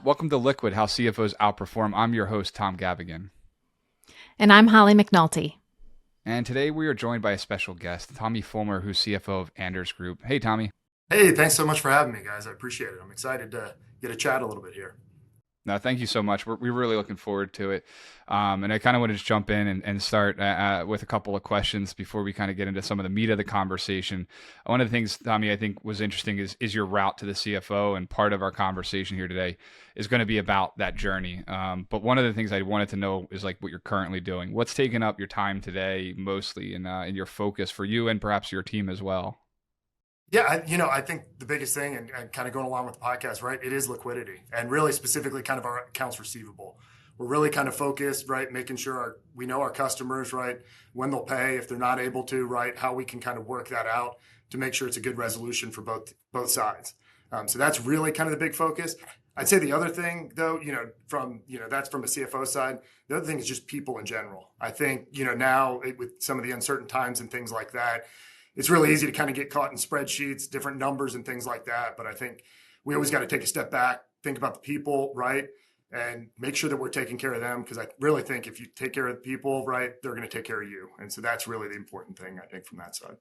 Welcome to Liquid, how CFOs outperform. I'm your host, Tom Gavigan. And I'm Holly McNulty. And today we are joined by a special guest, Tommy Fulmer, who's CFO of Anders Group. Hey, Tommy. Hey, thanks so much for having me, guys. I appreciate it. I'm excited to get a chat a little bit here. No, thank you so much. We're really looking forward to it. And I kind of want to just jump in and start with a couple of questions before we kind of get into some of the meat of the conversation. One of the things, Tommy, I think was interesting is your route to the CFO. And part of our conversation here today is going to be about that journey. But one of the things I wanted to know is like what you're currently doing. What's taking up your time today mostly and your focus for you and perhaps your team as well? Yeah, I think the biggest thing and kind of going along with the podcast, right, it is liquidity and really specifically kind of our accounts receivable. We're really kind of focused, right, making sure we know our customers, right, when they'll pay, if they're not able to, right, how we can kind of work that out to make sure it's a good resolution for both sides. So that's really kind of the big focus. I'd say the other thing, though, that's from a CFO side. The other thing is just people in general. I think, now with some of the uncertain times and things like that, it's really easy to kind of get caught in spreadsheets, different numbers and things like that. But I think we always got to take a step back, think about the people, right? And make sure that we're taking care of them. Because I really think if you take care of the people, right, they're going to take care of you. And so that's really the important thing, I think, from that side.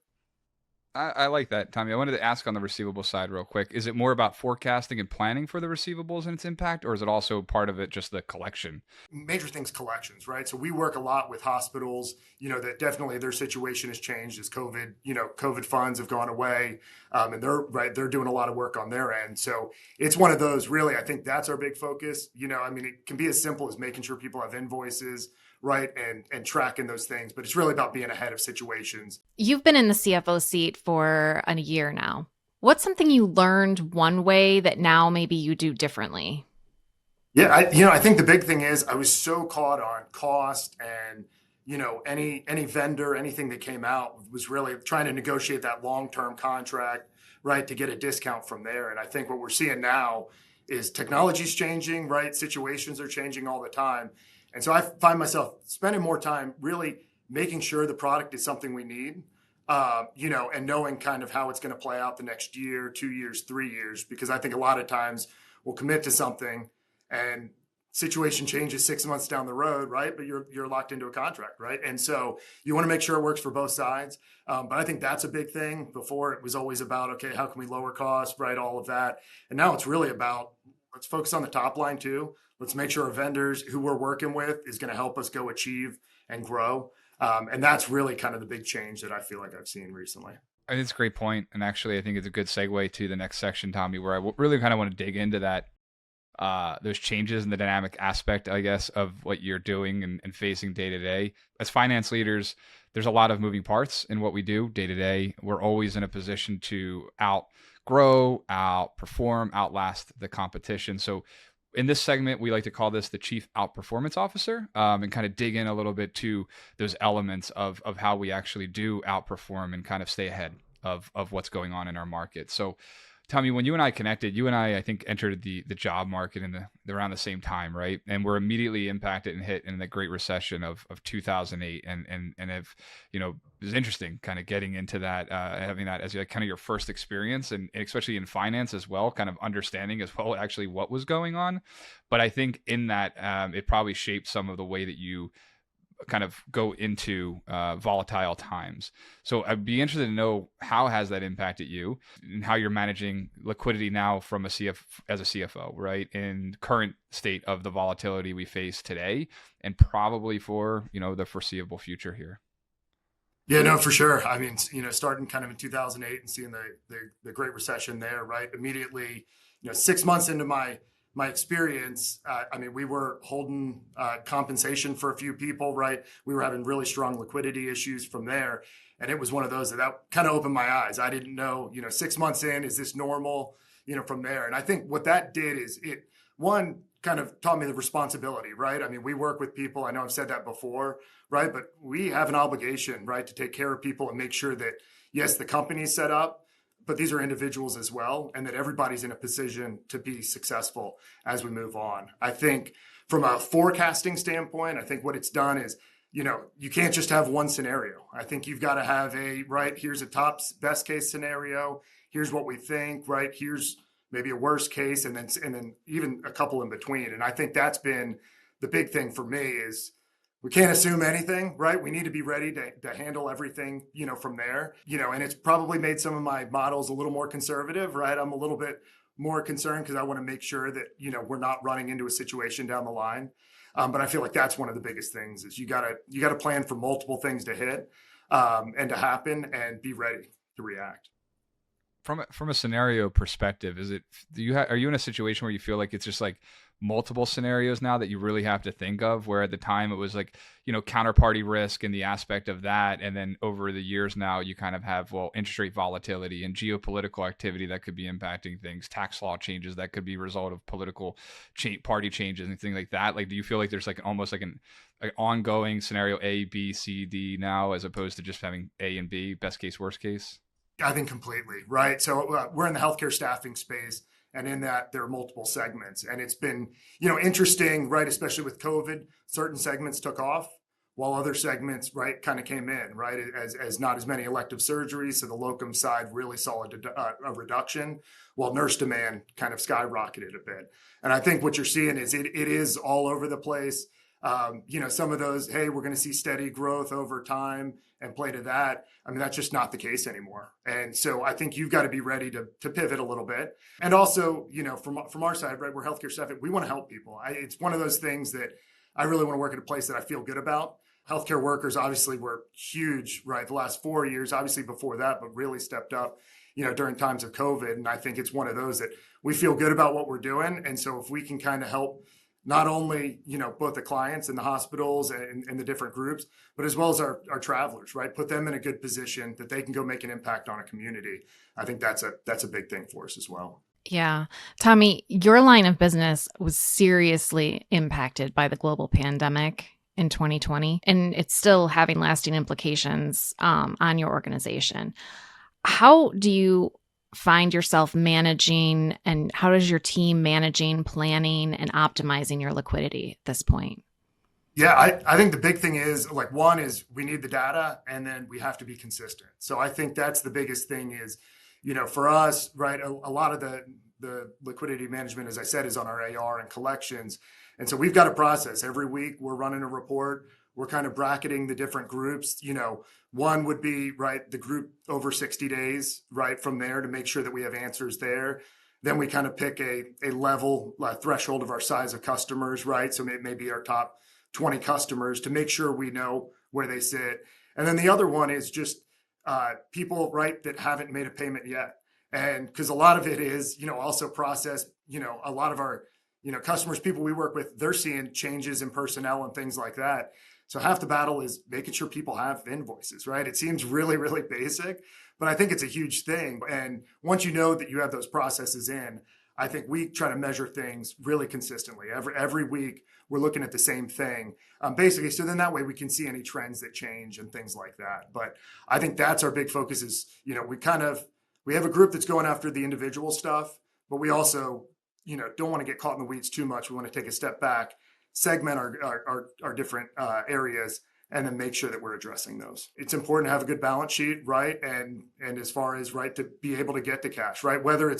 I like that, Tommy. I wanted to ask on the receivable side real quick. Is it more about forecasting and planning for the receivables and its impact, or is it also part of it just the collection? Major things, collections, right? So we work a lot with hospitals, that definitely their situation has changed as COVID funds have gone away. And they're doing a lot of work on their end. So it's one of those really, I think that's our big focus. It can be as simple as making sure people have invoices, right, and tracking those things, but it's really about being ahead of situations. You've been in the CFO seat for a year now. What's something you learned one way that now maybe you do differently? Yeah, I think the big thing is I was so caught on cost and any vendor, anything that came out was really trying to negotiate that long-term contract, right, to get a discount from there. And I think what we're seeing now is technology's changing, right? Situations are changing all the time. And so I find myself spending more time really making sure the product is something we need, and knowing kind of how it's going to play out the next year, 2 years, 3 years, because I think a lot of times we'll commit to something and situation changes 6 months down the road, right? But you're locked into a contract, right? And so you want to make sure it works for both sides. But I think that's a big thing. Before it was always about, okay, how can we lower costs, right? All of that. And now it's really about, let's focus on the top line too. Let's make sure our vendors who we're working with is going to help us go achieve and grow. And that's really kind of the big change that I feel like I've seen recently. I think it's a great point. And actually, I think it's a good segue to the next section, Tommy, where I really kind of want to dig into that, those changes in the dynamic aspect, I guess, of what you're doing and facing day to day. As finance leaders, there's a lot of moving parts in what we do day to day. We're always in a position to outgrow, outperform, outlast the competition. So in this segment, we like to call this the Chief Outperformance Officer, and kind of dig in a little bit to those elements of how we actually do outperform and kind of stay ahead of what's going on in our market. So Tommy, when you and I connected, you and I think, entered the job market around the same time, right? And we're immediately impacted and hit in the Great Recession of 2008. And if, it was interesting kind of getting into that, having that as kind of your first experience and especially in finance as well, kind of understanding as well actually what was going on. But I think in that, it probably shaped some of the way that you kind of go into volatile times. So I'd be interested to know, how has that impacted you and how you're managing liquidity now from as a CFO, right? In current state of the volatility we face today and probably for, the foreseeable future here. Yeah, no, for sure. I mean, starting kind of in 2008 and seeing the Great Recession there, right? Immediately, 6 months into my experience, we were holding compensation for a few people, right? We were having really strong liquidity issues from there. And it was one of those that kind of opened my eyes. I didn't know, 6 months in, is this normal, from there? And I think what that did is one, kind of taught me the responsibility, right? I mean, we work with people. I know I've said that before, right? But we have an obligation, right, to take care of people and make sure that, yes, the company's set up, but these are individuals as well, and that everybody's in a position to be successful as we move on. I think from a forecasting standpoint, I think what it's done is, you can't just have one scenario. I think you've got to have here's a top best case scenario. Here's what we think, right? Here's maybe a worst case, and then even a couple in between. And I think that's been the big thing for me is we can't assume anything, right? We need to be ready to handle everything, from there, and it's probably made some of my models a little more conservative, right? I'm a little bit more concerned because I want to make sure that, we're not running into a situation down the line. But I feel like that's one of the biggest things is you gotta plan for multiple things to hit and to happen and be ready to react. From a scenario perspective, are you in a situation where you feel like it's just like multiple scenarios now that you really have to think of, where at the time it was like, counterparty risk and the aspect of that, and then over the years now you kind of have, well, interest rate volatility and geopolitical activity that could be impacting things, tax law changes that could be a result of political party changes and things like that. Like, do you feel like there's like almost like an ongoing scenario A, B, C, D now, as opposed to just having A and B, best case, worst case? I think completely, right? So we're in the healthcare staffing space, and in that there are multiple segments, and it's been, interesting, right? Especially with COVID, certain segments took off while other segments, right, kind of came in, right? As not as many elective surgeries, so the locum side really saw a reduction, while nurse demand kind of skyrocketed a bit. And I think what you're seeing is it is all over the place. Some of those, hey, we're going to see steady growth over time and play to that. I mean, that's just not the case anymore. And so I think you've got to be ready to pivot a little bit. And also, from our side, right, we're healthcare staff. We want to help people. It's one of those things that I really want to work at a place that I feel good about. Healthcare workers obviously were huge, right, the last 4 years, obviously before that, but really stepped up, during times of COVID. And I think it's one of those that we feel good about what we're doing. And so if we can kind of help not only, both the clients and the hospitals and the different groups, but as well as our travelers, right? Put them in a good position that they can go make an impact on a community. I think that's a big thing for us as well. Yeah. Tommy, your line of business was seriously impacted by the global pandemic in 2020, and it's still having lasting implications on your organization. How do you find yourself managing, and how does your team managing, planning, and optimizing your liquidity at this point? Yeah, I think the big thing is, like, one is we need the data, and then we have to be consistent. So I think that's the biggest thing is, for us, right, a lot of the liquidity management, as I said, is on our AR and collections. And so we've got a process. Every week we're running a report. We're kind of bracketing the different groups. One would be, right, the group over 60 days, right, from there to make sure that we have answers there. Then we kind of pick a level threshold of our size of customers, right? So maybe our top 20 customers to make sure we know where they sit. And then the other one is just people, right, that haven't made a payment yet. And because a lot of it is, also process, a lot of our, customers, people we work with, they're seeing changes in personnel and things like that. So half the battle is making sure people have invoices, right? It seems really, really basic, but I think it's a huge thing. And once you know that you have those processes in, I think we try to measure things really consistently. Every week, we're looking at the same thing, basically. So then that way we can see any trends that change and things like that. But I think that's our big focus is, we have a group that's going after the individual stuff, but we also, don't want to get caught in the weeds too much. We want to take a step back, segment our different areas, and then make sure that we're addressing those. It's important to have a good balance sheet, right? And as far as, right, to be able to get the cash, right? Whether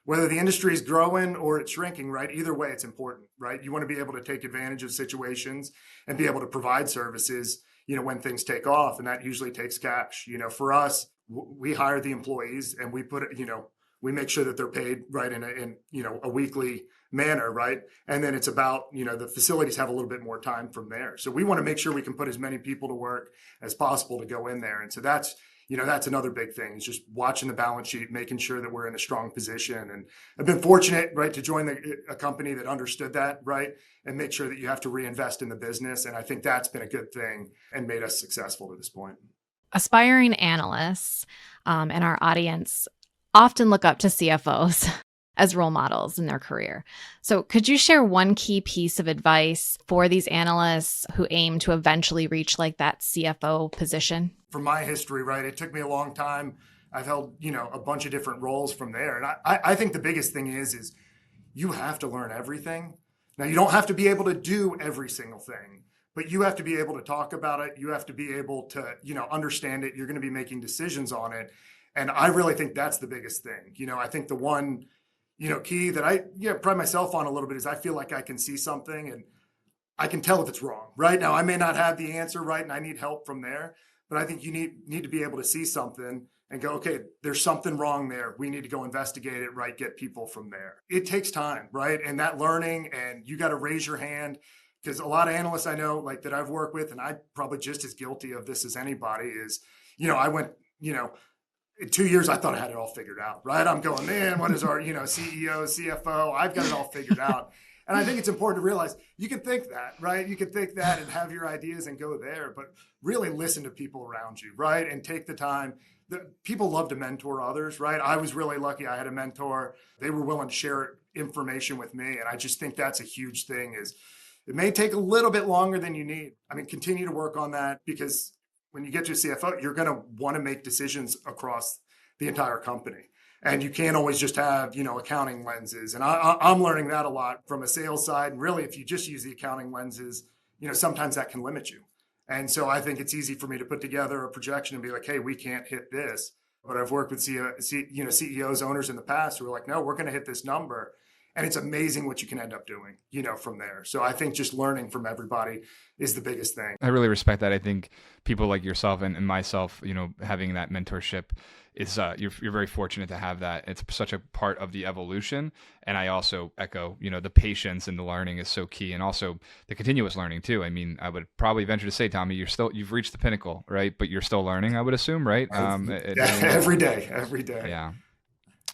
the industry is growing or it's shrinking, right? Either way, it's important, right? You want to be able to take advantage of situations and be able to provide services, when things take off, and that usually takes cash. For us, we hire the employees and we put it, we make sure that they're paid right in a weekly manner, right? And then it's about, the facilities have a little bit more time from there. So we want to make sure we can put as many people to work as possible to go in there. And so that's another big thing is just watching the balance sheet, making sure that we're in a strong position. And I've been fortunate, right, to join a company that understood that, right, and make sure that you have to reinvest in the business. And I think that's been a good thing and made us successful to this point. Aspiring analysts and our audience often look up to CFOs as role models in their career. So could you share one key piece of advice for these analysts who aim to eventually reach like that CFO position? From my history, right, it took me a long time. I've held, a bunch of different roles from there. And I think the biggest thing is you have to learn everything. Now, you don't have to be able to do every single thing, but you have to be able to talk about it. You have to be able to, understand it. You're going to be making decisions on it. And I really think that's the biggest thing. I think the one, key that I pride myself on a little bit is I feel like I can see something and I can tell if it's wrong. Right now, I may not have the answer right, and I need help from there. But I think you need to be able to see something and go, okay, there's something wrong there. We need to go investigate it, right? Get people from there. It takes time, right? And that learning, and you got to raise your hand, because a lot of analysts I know, like that I've worked with, and I'm probably just as guilty of this as anybody is, I went, in 2 years, I thought I had it all figured out, right? I'm going, man, what is our, CEO, CFO? I've got it all figured out. And I think it's important to realize you can think that, right? You can think that and have your ideas and go there, but really listen to people around you, right? And take the time. People love to mentor others, right? I was really lucky. I had a mentor. They were willing to share information with me. And I just think that's a huge thing is it may take a little bit longer than you need. I mean, continue to work on that, because when you get to a CFO, you're going to want to make decisions across the entire company. And you can't always just have, accounting lenses. And I'm learning that a lot from a sales side. And really, if you just use the accounting lenses, sometimes that can limit you. And so I think it's easy for me to put together a projection and be like, hey, we can't hit this. But I've worked with CEOs, owners in the past who are like, no, we're going to hit this number. And it's amazing what you can end up doing, from there. So I think just learning from everybody is the biggest thing. I really respect that. I think people like yourself and myself, having that mentorship is you're very fortunate to have that. It's such a part of the evolution. And I also echo, the patience and the learning is so key, and also the continuous learning too. I mean, I would probably venture to say, Tommy, you've reached the pinnacle, right? But you're still learning, I would assume, right? Every day. Yeah.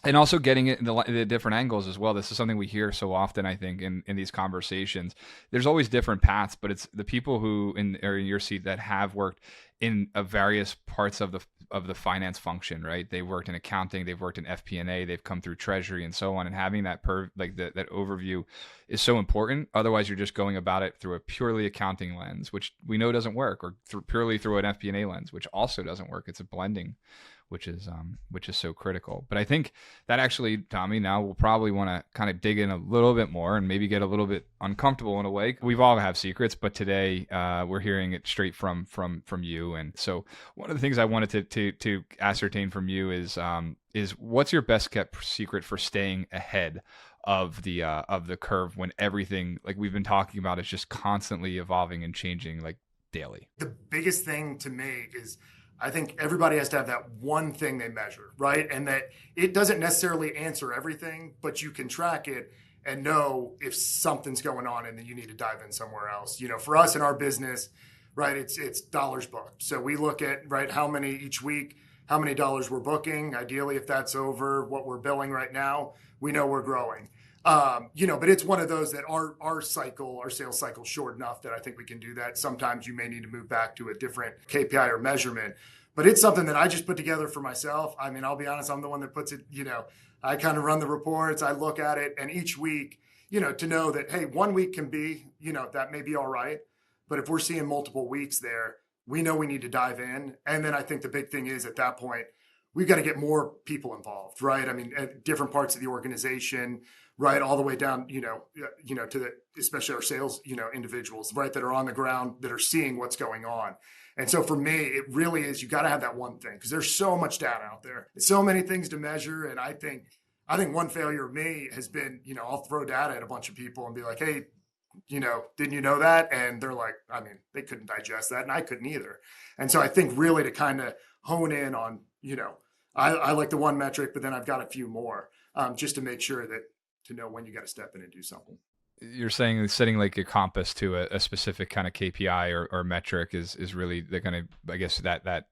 And also getting it in the different angles as well. This is something we hear so often, I think, in these conversations. There's always different paths, but it's the people who are in your seat that have worked in various parts of the finance function, right? They worked in accounting, they've worked in FP&A, they've come through treasury and so on. And having that that overview is so important. Otherwise, you're just going about it through a purely accounting lens, which we know doesn't work, or purely through an FP&A lens, which also doesn't work. It's a blending, which is so critical. But I think that actually, Tommy, now we'll probably want to kind of dig in a little bit more and maybe get a little bit uncomfortable in a way. We've all have secrets, but today we're hearing it straight from you. And so one of the things I wanted to ascertain from you is what's your best kept secret for staying ahead of the curve when everything, like we've been talking about, is just constantly evolving and changing, like daily? The biggest thing to me is I think everybody has to have that one thing they measure, right? And that it doesn't necessarily answer everything, but you can track it and know if something's going on and then you need to dive in somewhere else. For us in our business, right, it's dollars booked. So we look at, right, how many each week, how many dollars we're booking. Ideally, if that's over what we're billing right now, we know we're growing. But it's one of those that our sales cycle is short enough that I think we can do that. Sometimes you may need to move back to a different KPI or measurement, but it's something that I just put together for myself. I mean, I'll be honest, I'm the one that puts it, I kind of run the reports, I look at it, and each week, to know that, hey, 1 week can be, that may be all right. But if we're seeing multiple weeks there, we know we need to dive in. And then I think the big thing is at that point, we've got to get more people involved, right? I mean, at different parts of the organization, right, all the way down, to the, especially our sales, individuals, right, that are on the ground, that are seeing what's going on. And so for me, it really is, you got to have that one thing, because there's so much data out there, so many things to measure. And I think one failure of me has been, I'll throw data at a bunch of people and be like, hey, didn't you know that? And they're like, I mean, they couldn't digest that, and I couldn't either. And so I think really to kind of hone in on, I like the one metric, but then I've got a few more, just to make sure that, to know when you got to step in and do something. You're saying setting like a compass to a specific kind of KPI or metric is really the kind of, I guess, that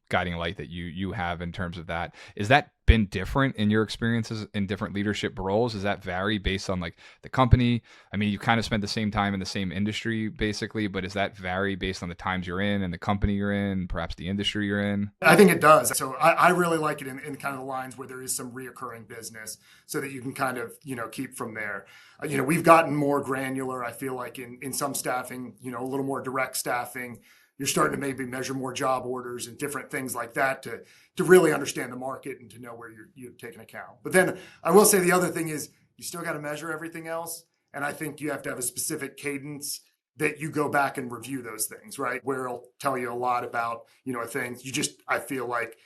guiding light that you have in terms of that. Is that been different in your experiences in different leadership roles? Does that vary based on like the company? I mean, you kind of spent the same time in the same industry basically, but does that vary based on the times you're in and the company you're in, perhaps the industry you're in? I think it does. So I really like it in kind of the lines where there is some reoccurring business, so that you can kind of, keep from there. We've gotten more granular, I feel like, in some staffing, a little more direct staffing. You're starting to maybe measure more job orders and different things like that to really understand the market and to know where you're taking account. But then I will say the other thing is you still got to measure everything else. And I think you have to have a specific cadence that you go back and review those things, right? Where it'll tell you a lot about, a thing. I feel like,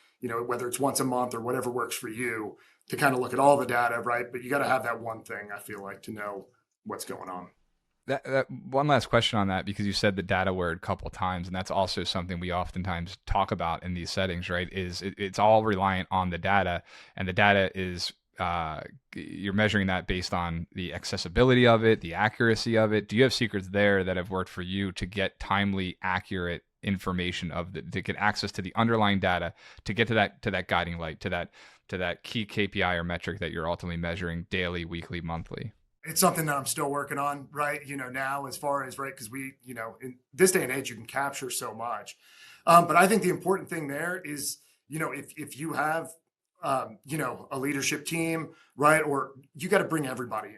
whether it's once a month or whatever works for you to kind of look at all the data, right? But you got to have that one thing, I feel like, to know what's going on. That one last question on that, because you said the data word a couple of times, and that's also something we oftentimes talk about in these settings, right? It's all reliant on the data, and the data is you're measuring that based on the accessibility of it, the accuracy of it. Do you have secrets there that have worked for you to get timely, accurate information to get access to the underlying data, to get to that guiding light, to that key KPI or metric that you're ultimately measuring daily, weekly, monthly? It's something that I'm still working on, right? Now as far as, right, because in this day and age, you can capture so much. But I think the important thing there is, if you have, a leadership team, right, or you got to bring everybody in,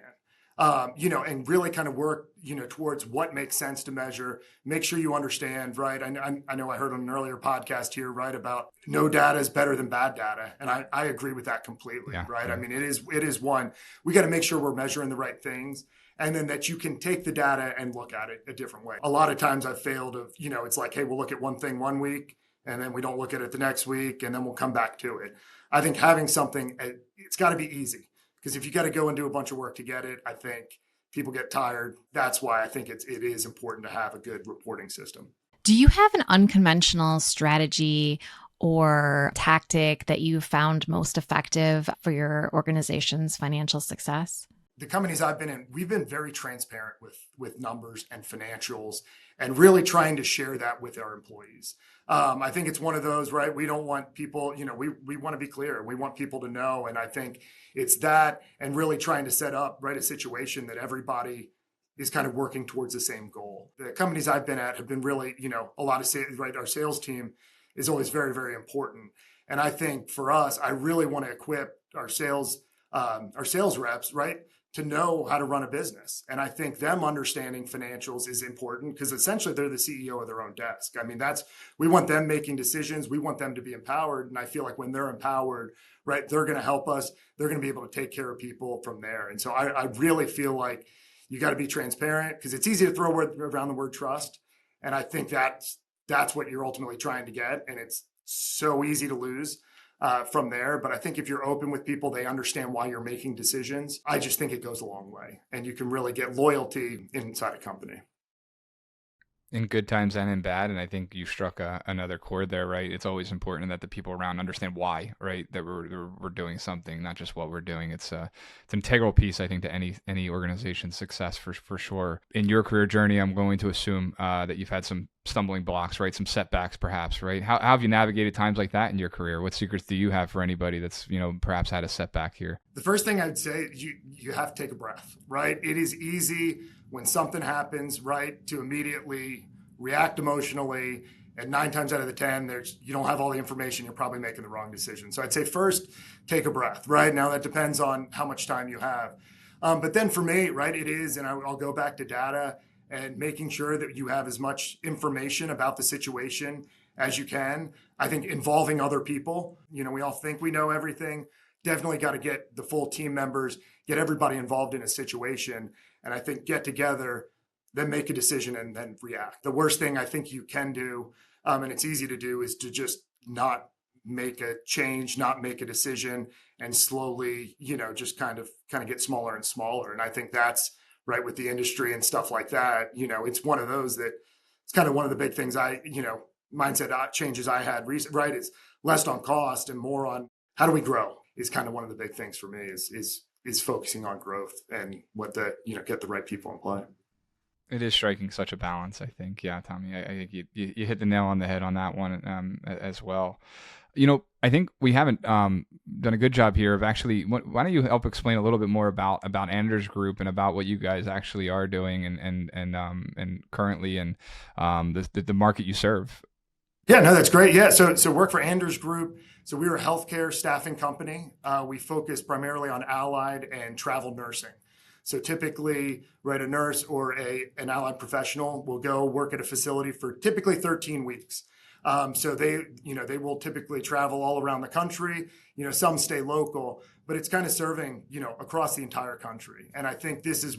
and really kind of work, towards what makes sense to measure. Make sure you understand, right? I know I heard on an earlier podcast here, right, about no data is better than bad data. And I agree with that completely, yeah, right? Yeah. I mean, it is one, we got to make sure we're measuring the right things, and then that you can take the data and look at it a different way. A lot of times I've failed it's like, hey, we'll look at one thing one week and then we don't look at it the next week and then we'll come back to it. I think having something, it's got to be easy, because if you got to go and do a bunch of work to get it, I think people get tired. That's why I think it is important to have a good reporting system. Do you have an unconventional strategy or tactic that you found most effective for your organization's financial success? The companies I've been in, we've been very transparent with numbers and financials, and really trying to share that with our employees. I think it's one of those, right? We don't want people, we want to be clear. We want people to know. And I think it's that, and really trying to set up, right, a situation that everybody is kind of working towards the same goal. The companies I've been at have been really, a lot of sales, right? Our sales team is always very, very important. And I think for us, I really want to equip our sales reps, right, to know how to run a business. And I think them understanding financials is important, because essentially they're the CEO of their own desk. I mean, we want them making decisions. We want them to be empowered. And I feel like when they're empowered, right, they're going to help us. They're going to be able to take care of people from there. And so I really feel like you got to be transparent, because it's easy to throw around the word trust. And I think that's what you're ultimately trying to get. And it's so easy to lose from there. But I think if you're open with people, they understand why you're making decisions. I just think it goes a long way, and you can really get loyalty inside a company. In good times and in bad. And I think you struck another chord there, right? It's always important that the people around understand why, right? That we're doing something, not just what we're doing. It's an integral piece, I think, to any organization's success for sure. In your career journey, I'm going to assume that you've had some stumbling blocks, right? Some setbacks, perhaps, right? How have you navigated times like that in your career? What secrets do you have for anybody that's, perhaps had a setback here? The first thing I'd say, you have to take a breath, right? It is easy when something happens, right, to immediately react emotionally. And 9 times out of the 10, you don't have all the information. You're probably making the wrong decision. So I'd say first, take a breath, right? Now that depends on how much time you have. But then for me, right, it is, and I'll go back to data and making sure that you have as much information about the situation as you can. I think involving other people, we all think we know everything. Definitely got to get the full team members, get everybody involved in a situation. And I think get together, then make a decision and then react. The worst thing I think you can do, and it's easy to do, is to just not make a change, not make a decision, and slowly, just kind of get smaller and smaller. And I think that's right with the industry and stuff like that. It's one of those that it's kind of one of the big things mindset changes I had recent, right? Is less on cost and more on how do we grow is kind of one of the big things for me is focusing on growth and get the right people in play. It is striking such a balance, I think. Yeah, Tommy, I think you hit the nail on the head on that one as well. I think we haven't done a good job here of actually, why don't you help explain a little bit more about Anders Group and about what you guys actually are doing and currently and the market you serve? Yeah, no, that's great. Yeah, so work for Anders Group. So we are a healthcare staffing company. We focus primarily on allied and travel nursing. So typically, right, a nurse or an allied professional will go work at a facility for typically 13 weeks. So they will typically travel all around the country. Some stay local, but it's kind of serving, across the entire country. And I think this is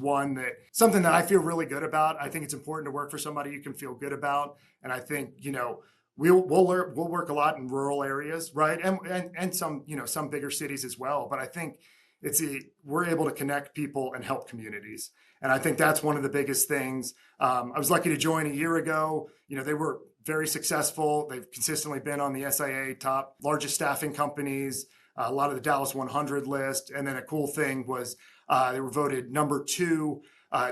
something that I feel really good about. I think it's important to work for somebody you can feel good about. And I think, we'll work a lot in rural areas, right? And some, some bigger cities as well. But I think we're able to connect people and help communities. And I think that's one of the biggest things. I was lucky to join a year ago. They were very successful. They've consistently been on the SIA top largest staffing companies, a lot of the Dallas 100 list. And then a cool thing was they were voted number 2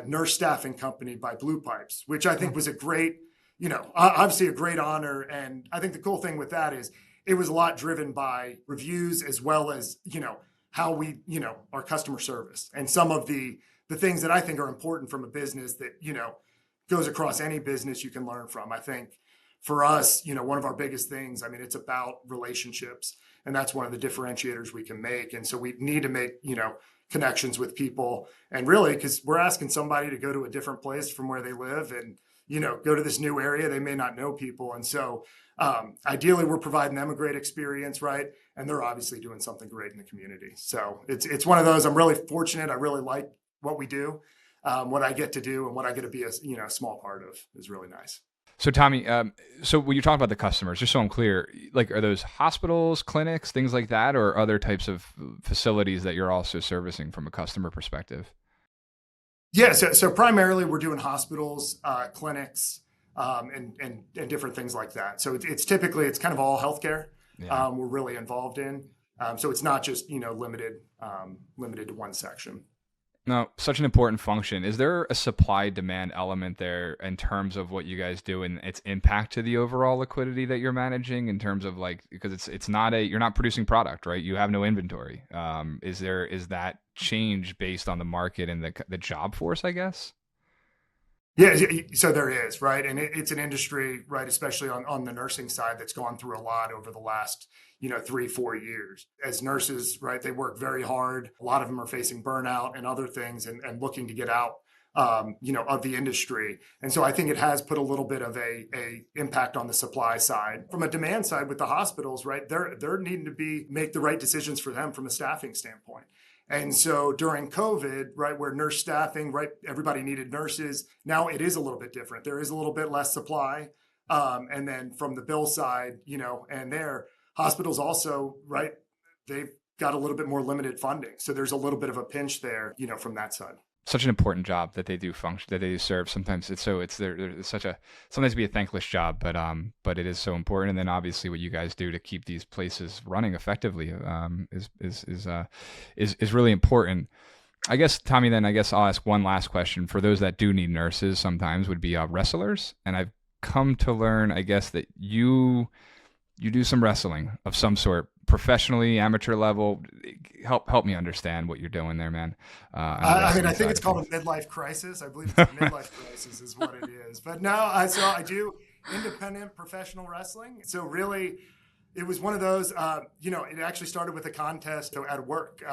nurse staffing company by Blue Pipes, which I think was a great, obviously a great honor. And I think the cool thing with that is it was a lot driven by reviews as well as, how we, our customer service and some of the things that I think are important from a business that, goes across any business you can learn from. I think for us, one of our biggest things, I mean, it's about relationships, and that's one of the differentiators we can make. And so we need to make, connections with people, and really, because we're asking somebody to go to a different place from where they live and, go to this new area, they may not know people. And so ideally we're providing them a great experience, right? And they're obviously doing something great in the community. So it's one of those, I'm really fortunate. I really like what we do, what I get to do, and what I get to be a small part of is really nice. So Tommy, so when you talk about the customers, just so I'm clear, like are those hospitals, clinics, things like that, or other types of facilities that you're also servicing from a customer perspective? Yeah, so primarily we're doing hospitals, clinics, and different things like that. So it's typically kind of all healthcare. Yeah. We're really involved in. So it's not just limited to one section. No, such an important function. Is there a supply demand element there in terms of what you guys do and its impact to the overall liquidity that you're managing in terms of because it's not you're not producing product, right? You have no inventory. Is that change based on the market and the job force, I guess? Yeah, so there is, right? And it's an industry, right, especially on the nursing side, that's gone through a lot over the last, 3-4 years. As nurses, right, they work very hard. A lot of them are facing burnout and other things and looking to get out, of the industry. And so I think it has put a little bit of a impact on the supply side. From a demand side with the hospitals, right, they're needing to make the right decisions for them from a staffing standpoint. And so during COVID, right, where nurse staffing, right, everybody needed nurses. Now it is a little bit different. There is a little bit less supply. And then from the bill side, and their hospitals also, right, they've got a little bit more limited funding. So there's a little bit of a pinch there, from that side. Such an important job that they do function, that they do serve. Sometimes it's sometimes be a thankless job, but it is so important. And then obviously what you guys do to keep these places running effectively is really important. I guess, Tommy, then I guess I'll ask one last question. For those that do need nurses, sometimes would be wrestlers, and I've come to learn, I guess, that you do some wrestling of some sort, professionally, amateur level. Help me understand what you're doing there, man. I think it's called a midlife crisis. I believe it's a midlife crisis is what it is. But no, I do independent professional wrestling. So really, it was one of those, it actually started with a contest at work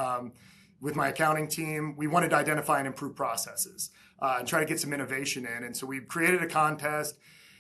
with my accounting team. We wanted to identify and improve processes and try to get some innovation in. And so we created a contest,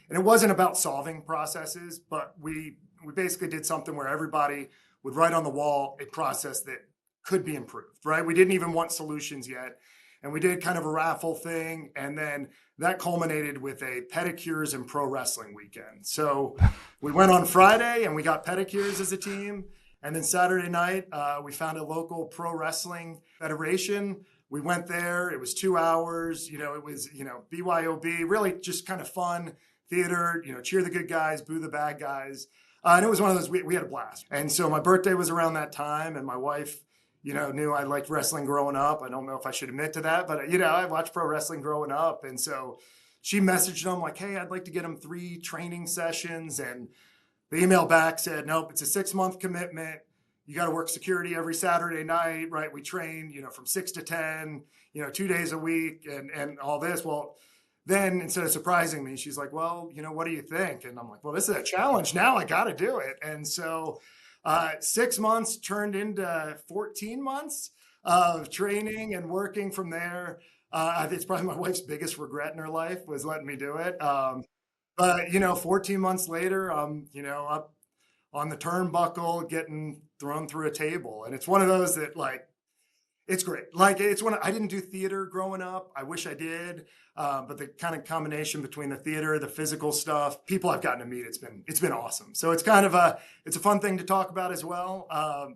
and it wasn't about solving processes, but we basically did something where everybody would write on the wall a process that could be improved, right? We didn't even want solutions yet. And we did kind of a raffle thing. And then that culminated with a pedicures and pro wrestling weekend. So we went on Friday and we got pedicures as a team. And then Saturday night, we found a local pro wrestling federation. We went there. It was 2 hours. It was, BYOB, really just kind of fun theater, cheer the good guys, boo the bad guys. And it was one of those, we had a blast. And so my birthday was around that time, and my wife, knew I liked wrestling growing up. I don't know if I should admit to that, but, I watched pro wrestling growing up. And so she messaged them like, hey, I'd like to get them 3 training sessions. And the email back said, nope, it's a 6-month commitment. You got to work security every Saturday night, right? We train, from 6 to 10, 2 days a week and all this. Well, then instead of surprising me, she's like, well, what do you think? And I'm like, well, this is a challenge now. I got to do it. And so 6 months turned into 14 months of training and working from there. I think it's probably my wife's biggest regret in her life was letting me do it. But 14 months later, up on the turnbuckle, getting thrown through a table. And it's one of those that It's great. Like it's when I didn't do theater growing up. I wish I did. But the kind of combination between the theater, the physical stuff, people I've gotten to meet, it's been awesome. So it's kind of it's a fun thing to talk about as well. I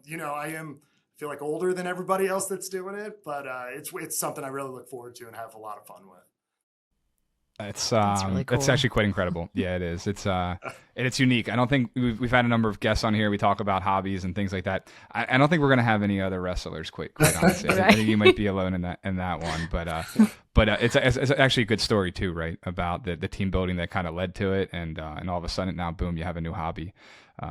feel like older than everybody else that's doing it, but it's something I really look forward to and have a lot of fun with. It's really cool. It's actually quite incredible. Yeah, it is. It's and it's unique. I don't think we've had a number of guests on here. We talk about hobbies and things like that. I don't think we're going to have any other wrestlers. Quite honestly, Right. I think you might be alone in that one. But it's actually a good story too, right? About the team building that kind of led to it, and all of a sudden now, boom, you have a new hobby,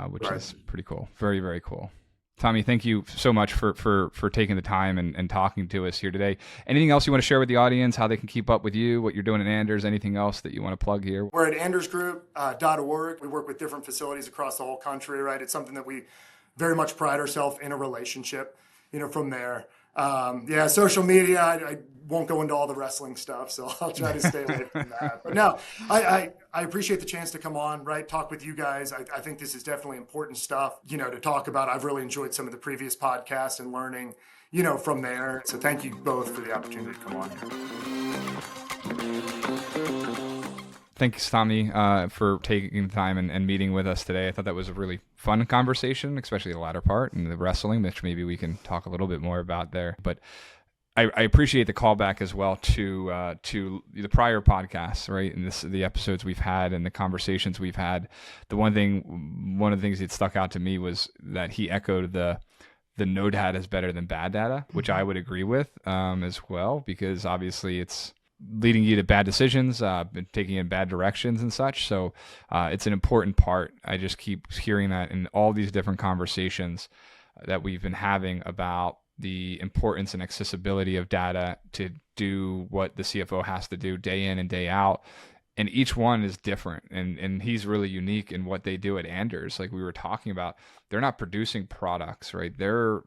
which Right. is pretty cool. Very, very cool. Tommy, thank you so much for taking the time and talking to us here today. Anything else you want to share with the audience, how they can keep up with you, what you're doing at Anders, anything else that you want to plug here? We're at AndersGroup.org. We work with different facilities across the whole country, right? It's something that we very much pride ourselves in a relationship, from there. Social media, I won't go into all the wrestling stuff, so I'll try to stay away from that. But no, I appreciate the chance to come on, right? Talk with you guys. I think this is definitely important stuff, to talk about. I've really enjoyed some of the previous podcasts and learning, from there. So thank you both for the opportunity to come on here. Thanks, Tommy, for taking the time and meeting with us today. I thought that was a really fun conversation, especially the latter part and the wrestling, which maybe we can talk a little bit more about there. But I appreciate the callback as well to the prior podcasts, right? And the episodes we've had and the conversations we've had. One of the things that stuck out to me was that he echoed the no data is better than bad data, which I would agree with as well, because obviously it's leading you to bad decisions, taking you in bad directions and such. So it's an important part. I just keep hearing that in all these different conversations that we've been having about the importance and accessibility of data to do what the CFO has to do day in and day out. And each one is different. And he's really unique in what they do at Anders. Like we were talking about, they're not producing products, right? They're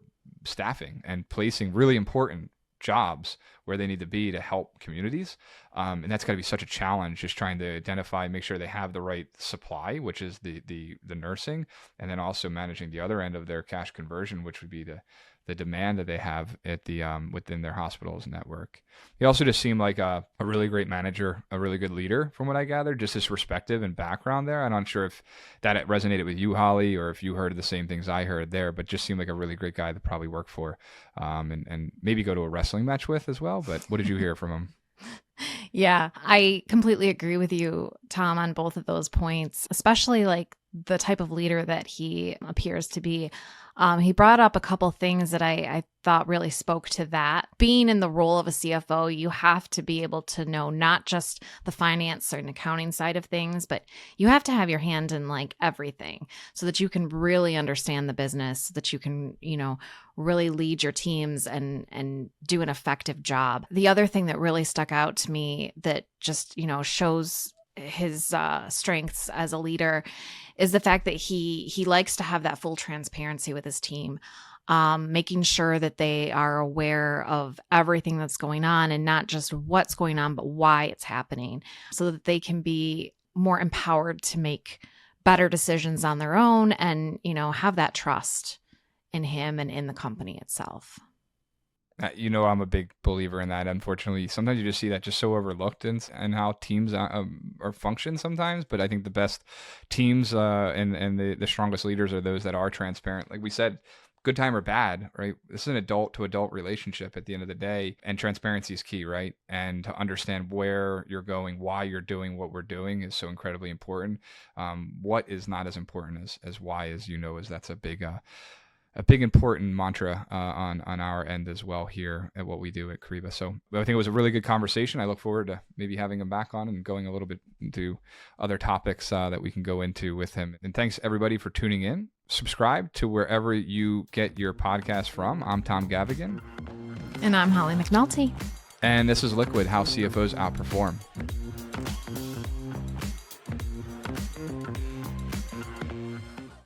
staffing and placing really important jobs where they need to be to help communities. And that's got to be such a challenge, just trying to identify, make sure they have the right supply, which is the nursing, and then also managing the other end of their cash conversion, which would be the demand that they have at the within their hospitals network. He also just seemed like a really great manager, a really good leader from what I gathered, just his perspective and background there. I'm not sure if that resonated with you, Holly, or if you heard the same things I heard there, but just seemed like a really great guy to probably work for and maybe go to a wrestling match with as well. But what did you hear from him? Yeah, I completely agree with you, Tom, on both of those points, especially like the type of leader that he appears to be. He brought up a couple things that I thought really spoke to that. Being in the role of a CFO, you have to be able to know not just the finance and accounting side of things, but you have to have your hand in like everything so that you can really understand the business, so that you can, really lead your teams and do an effective job. The other thing that really stuck out to me that just, shows his strengths as a leader is the fact that he likes to have that full transparency with his team, making sure that they are aware of everything that's going on and not just what's going on, but why it's happening, so that they can be more empowered to make better decisions on their own and, have that trust in him and in the company itself. I'm a big believer in that. Unfortunately, sometimes you just see that just so overlooked in how teams are function sometimes. But I think the best teams and the strongest leaders are those that are transparent. Like we said, good time or bad, right? This is an adult to adult relationship at the end of the day, and transparency is key, right? And to understand where you're going, why you're doing what we're doing is so incredibly important. What is not as important as why, as as that's a big important mantra on our end as well here at what we do at Kyriba. So I think it was a really good conversation. I look forward to maybe having him back on and going a little bit into other topics that we can go into with him. And thanks everybody for tuning in. Subscribe to wherever you get your podcast from. I'm Tom Gavigan. And I'm Holly McNulty. And this is Liquid, how CFOs outperform.